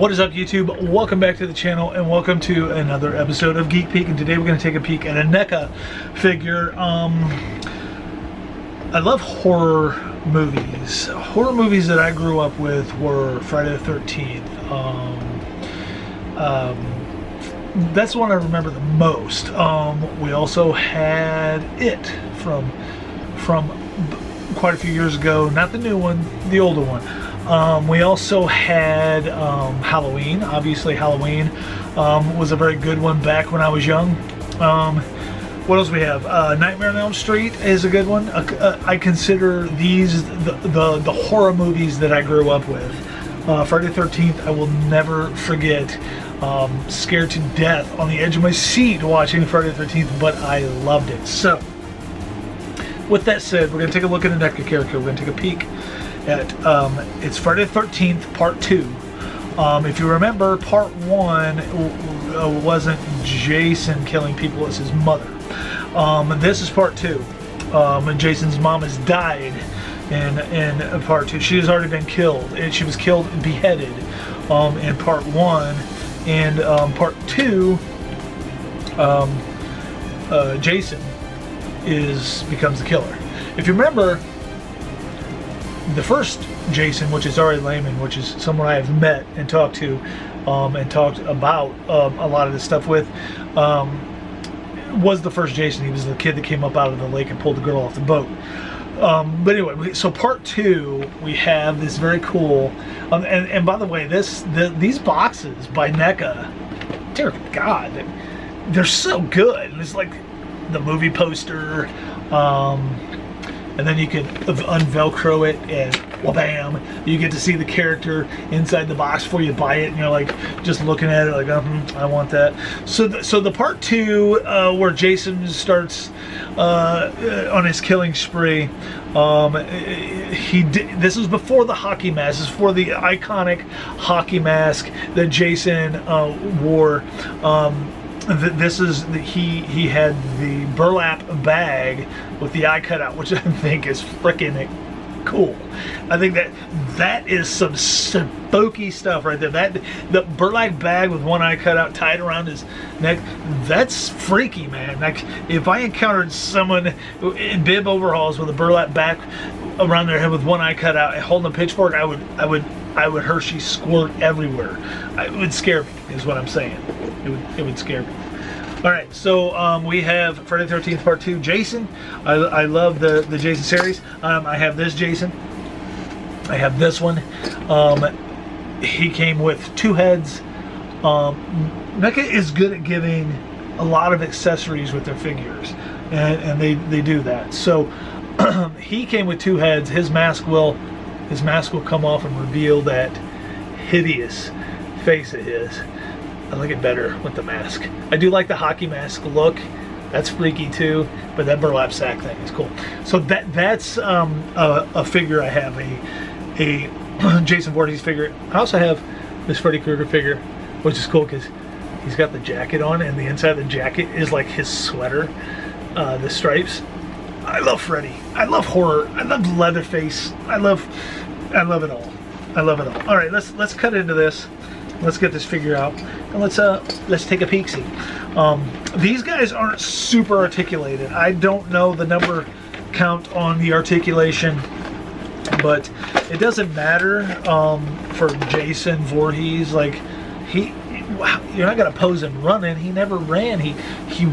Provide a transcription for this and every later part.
What is up, YouTube? Welcome back to the channel and welcome to another episode of Geek Peek. And today we're going to take a peek at a NECA figure. I love horror movies. Horror movies that I grew up with were Friday the 13th. That's the one I remember the most. We also had It from quite a few years ago. Not the new one, the older one. We also had Halloween. Obviously Halloween was a very good one back when I was young. What else we have? Nightmare on Elm Street is a good one. I consider these the horror movies that I grew up with. Friday the 13th, I will never forget. Scared to death on the edge of my seat watching Friday the 13th, but I loved it. So, with that said, we're going to take a look at a NECA character. We're going to take a peek at it's Friday the 13th Part 2. If you remember, Part 1 wasn't Jason killing people, it was his mother. This is Part 2. Jason's mom has died in Part 2. She has already been killed, and she was killed and beheaded in Part 1. And Part 2, Jason becomes the killer. If you remember, the first Jason, which is Ari Lehman, which is someone I have met and talked to and talked about a lot of this stuff with, was the first Jason. He was the kid that came up out of the lake and pulled the girl off the boat. But anyway, so Part 2, we have this very cool, and by the way, these boxes by NECA, dear God, they're so good. It's like the movie poster, and then you can unvelcro it and wha-bam, you get to see the character inside the box before you buy it, and you're like just looking at it like, I want that. So the Part 2 where Jason starts on his killing spree, this was before the hockey mask. This is before the iconic hockey mask that Jason wore. He had the burlap bag with the eye cut out, which I think is freaking cool. I think that is some spooky stuff right there. The burlap bag with one eye cut out tied around his neck, that's freaky, man. Like, if I encountered someone in bib overalls with a burlap bag around their head with one eye cut out and holding a pitchfork, I would Hershey squirt everywhere. It would scare me, is what I'm saying. It would scare me. Alright, so we have Friday the 13th Part 2 Jason. I love the Jason series. I have this Jason. I have this one. He came with 2 heads. NECA is good at giving a lot of accessories with their figures, and they do that. So he came with 2 heads. His mask will come off and reveal that hideous face of his. I like it better with the mask. I do like the hockey mask look. That's freaky too, but that burlap sack thing is cool. So that's a figure I have, a Jason Voorhees figure. I also have this Freddy Krueger figure, which is cool because he's got the jacket on, and the inside of the jacket is like his sweater, the stripes. I love Freddy. I love horror. I love Leatherface. I love it all. I love it all. All right, let's cut into this. Let's get this figure out, and let's take a peek-see. These guys aren't super articulated. I don't know the number count on the articulation, but it doesn't matter for Jason Voorhees. Like, wow, you're not gonna pose him running. He never ran. He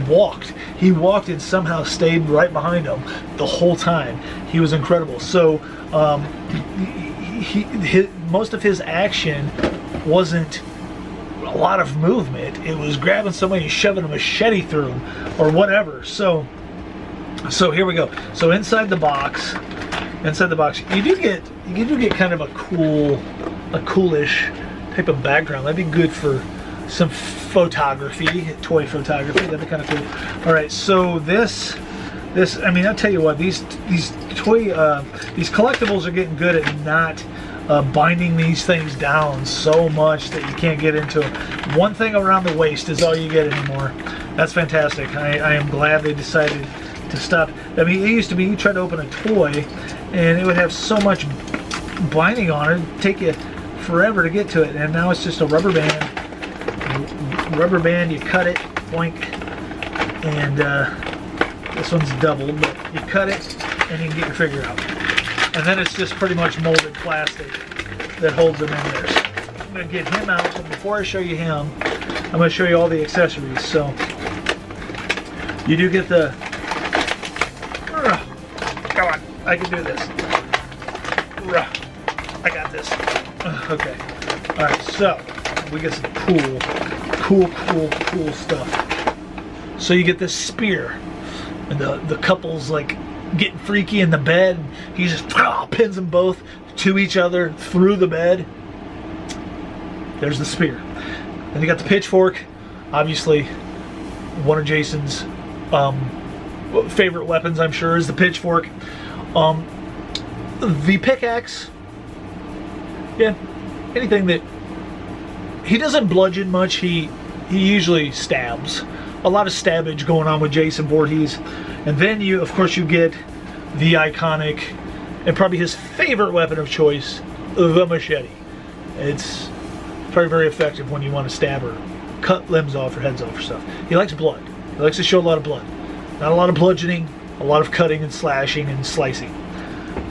walked. He walked and somehow stayed right behind him the whole time. He was incredible. So most of his action wasn't a lot of movement. It was grabbing somebody and shoving a machete through them or whatever. So here we go. So inside the box, you do get kind of a coolish type of background. That'd be good for some photography, toy photography. That'd be kind of cool. All right, so this, I mean, I'll tell you what, these collectibles are getting good at not binding these things down so much that you can't get into them. One thing around the waist is all you get anymore. That's fantastic. I am glad they decided to stop. I mean, it used to be you try to open a toy and it would have so much binding on it, it'd take you forever to get to it, and now it's just a rubber band. Rubber band, you cut it, boink, and this one's doubled, but you cut it and you can get your figure out. And then it's just pretty much molded plastic that holds them in there. So I'm going to get him out, but before I show you him, I'm going to show you all the accessories. So you do get the, come on, I can do this. I got this. Okay. All right, so we get some cool stuff. So you get this spear, and the couple's like getting freaky in the bed. He just pins them both to each other through the bed. There's the spear. Then you got the pitchfork. Obviously, one of Jason's favorite weapons, I'm sure, is the pitchfork. The pickaxe. Yeah, anything that he doesn't bludgeon much. He usually stabs. A lot of stabbage going on with Jason Voorhees. And then you, of course, you get the iconic and probably his favorite weapon of choice, the machete. It's very, very effective when you want to stab or cut limbs off or heads off or stuff. He likes blood. He likes to show a lot of blood. Not a lot of bludgeoning, a lot of cutting and slashing and slicing.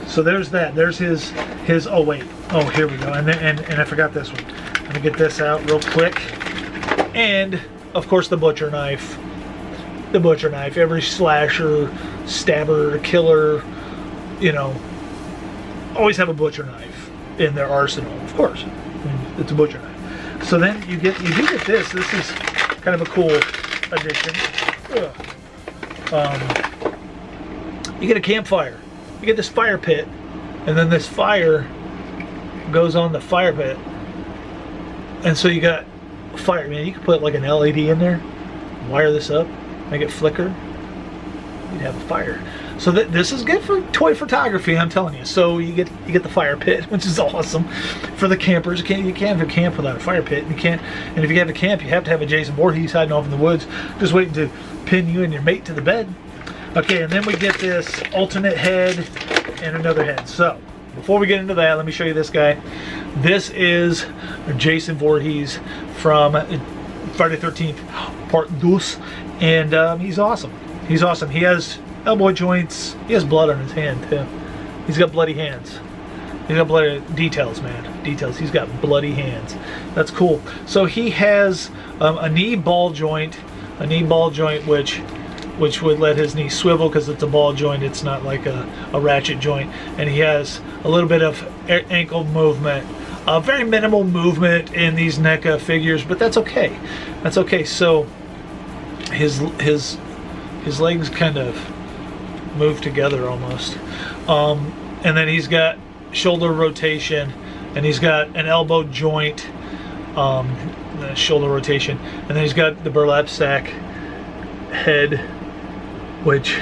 So there's that. There's his oh wait. Oh, here we go. And I forgot this one. Let me get this out real quick. And of course the butcher knife. The butcher knife. Every slasher, stabber, killer, you know, always have a butcher knife in their arsenal. Of course, I mean, it's a butcher knife. So then you do get this. This is kind of a cool addition. You get a campfire. You get this fire pit, and then this fire goes on the fire pit, and so you got fire. Man, you could put like an LED in there, wire this up, make it flicker. You'd have a fire. So this is good for toy photography, I'm telling you. So you get the fire pit, which is awesome for the campers. You can't have a camp without a fire pit. You can't, and if you have a camp, you have to have a Jason Voorhees hiding off in the woods, just waiting to pin you and your mate to the bed. Okay, and then we get this alternate head and another head. So before we get into that, let me show you this guy. This is Jason Voorhees from Friday the 13th Part 2, and he's awesome. He's awesome. He has elbow joints. He has blood on his hand too. He's got bloody hands. He's got bloody details, man. Details. He's got bloody hands. That's cool. So he has a knee ball joint, which would let his knee swivel because it's a ball joint. It's not like a ratchet joint. And he has a little bit of ankle movement. Very minimal movement in these NECA figures, but that's okay. That's okay. So his legs kind of move together almost. And then he's got shoulder rotation, and he's got an elbow joint, shoulder rotation, and then he's got the burlap sack head, which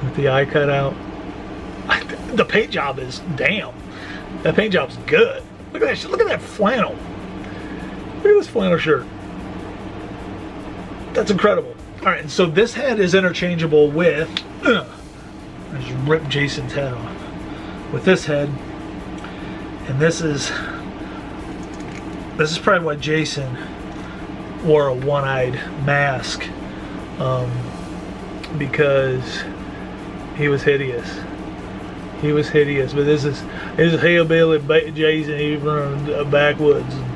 with the eye cut out. The paint job is damn. That paint job's good. Look at that. Look at that flannel. Look at this flannel shirt. That's incredible. All right, so this head is interchangeable with. I just ripped Jason's head off with this head, and this is probably why Jason wore a one-eyed mask, because he was hideous. He was hideous, but this is hillbilly Jason. He's from the backwoods, and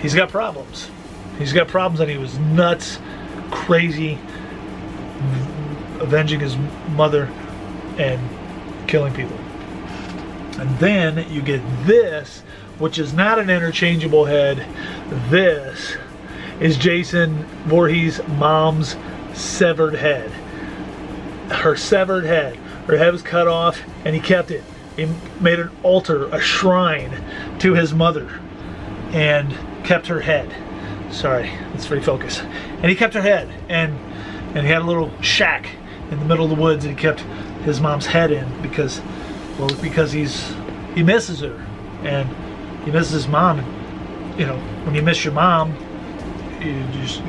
he's got problems. He's got problems, and he was nuts, crazy, avenging his mother and killing people. And then you get this, which is not an interchangeable head. This is Jason Voorhees' mom's severed head. Her severed head. Her head was cut off, and he kept it. He made an altar, a shrine to his mother, and kept her head. Sorry, let's refocus. And he kept her head, and he had a little shack in the middle of the woods, and he kept his mom's head in because he misses her, and he misses his mom. And, you know, when you miss your mom, you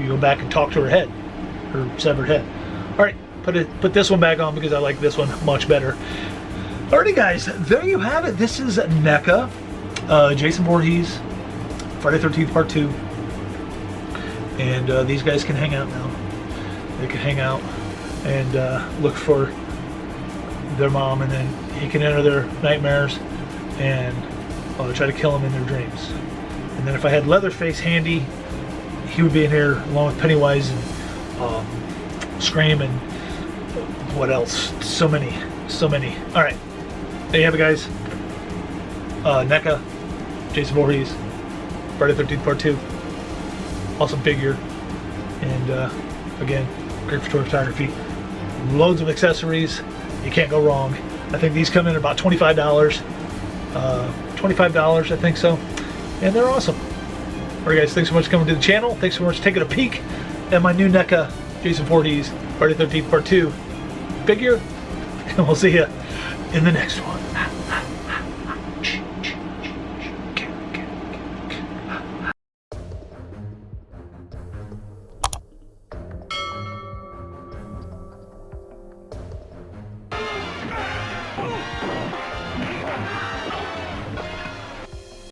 go back and talk to her head, her severed head. All right, put this one back on because I like this one much better. Alrighty guys, there you have it. This is NECA, Jason Voorhees, Friday 13th Part 2. And these guys can hang out now. They can hang out and look for their mom, and then he can enter their nightmares and try to kill them in their dreams. And then if I had Leatherface handy, he would be in here along with Pennywise and Scream and what else? So many. Alright, there you have it guys. NECA, Jason Voorhees, Friday 13th Part 2. Awesome figure. And again, great photography. Loads of accessories. You can't go wrong. I think these come in at about $25. $25, I think so. And they're awesome. Alright guys, thanks so much for coming to the channel. Thanks so much for taking a peek at my new NECA Jason Voorhees Friday 13th Part 2 figure. And we'll see you in the next one.